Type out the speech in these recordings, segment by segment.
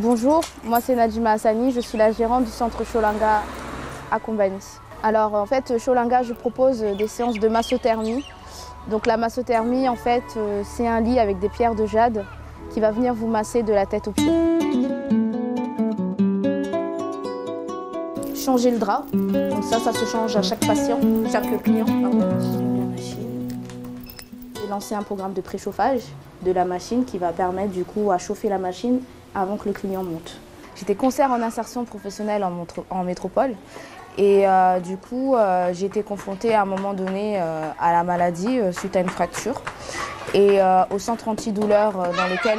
Donc bonjour, moi c'est Nadjima Hassani, je suis la gérante du centre Cholanga à Combani. Alors en fait, Cholanga, je propose des séances de massothermie. Donc la massothermie, en fait, c'est un lit avec des pierres de jade qui va venir vous masser de la tête aux pieds. Changer le drap, donc ça se change à chaque patient, chaque client. J'ai lancé un programme de préchauffage de la machine qui va permettre du coup à chauffer la machine avant que le client monte. J'étais conseillère en insertion professionnelle en métropole et du coup j'ai été confrontée à un moment donné à la maladie suite à une fracture. Et au centre antidouleur dans lequel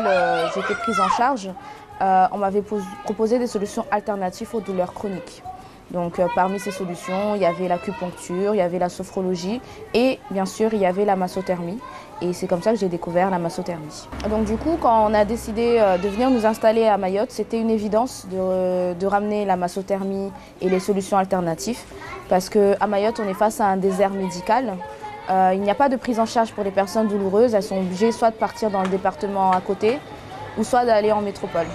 j'étais prise en charge, on m'avait proposé des solutions alternatives aux douleurs chroniques. Donc parmi ces solutions, il y avait l'acupuncture, il y avait la sophrologie et bien sûr il y avait la massothermie. Et c'est comme ça que j'ai découvert la massothermie. Donc du coup, quand on a décidé de venir nous installer à Mayotte, c'était une évidence de ramener la massothermie et les solutions alternatives. Parce qu'à Mayotte, on est face à un désert médical. Il n'y a pas de prise en charge pour les personnes douloureuses. Elles sont obligées soit de partir dans le département à côté, ou soit d'aller en métropole.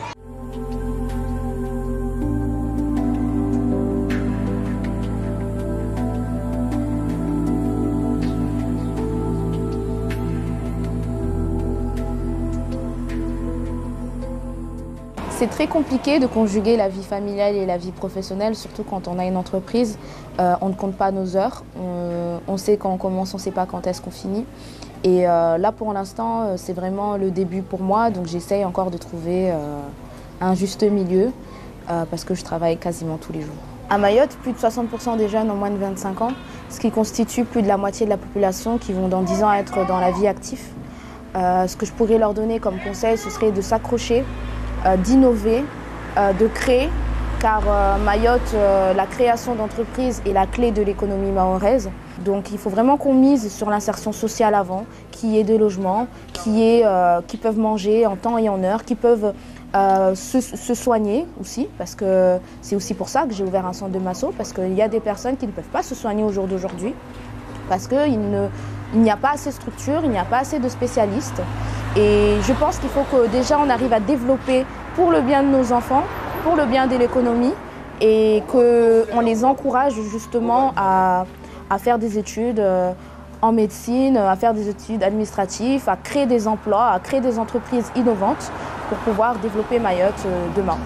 C'est très compliqué de conjuguer la vie familiale et la vie professionnelle, surtout quand on a une entreprise. On ne compte pas nos heures, on sait quand on commence, on ne sait pas quand est-ce qu'on finit. Et là, pour l'instant, c'est vraiment le début pour moi, donc j'essaye encore de trouver un juste milieu parce que je travaille quasiment tous les jours. À Mayotte, plus de 60% des jeunes ont moins de 25 ans, ce qui constitue plus de la moitié de la population qui vont dans 10 ans être dans la vie active. Ce que je pourrais leur donner comme conseil, ce serait de s'accrocher, d'innover, de créer, car Mayotte, la création d'entreprises est la clé de l'économie mahoraise. Donc il faut vraiment qu'on mise sur l'insertion sociale avant, qu'il y ait des logements, qui peuvent manger en temps et en heure, qui peuvent se soigner aussi, parce que c'est aussi pour ça que j'ai ouvert un centre de masso, parce qu'il y a des personnes qui ne peuvent pas se soigner au jour d'aujourd'hui, parce qu'il n'y a pas assez de structures, il n'y a pas assez de spécialistes. Et je pense qu'il faut que déjà on arrive à développer pour le bien de nos enfants, pour le bien de l'économie, et qu'on les encourage justement à faire des études en médecine, à faire des études administratives, à créer des emplois, à créer des entreprises innovantes pour pouvoir développer Mayotte demain.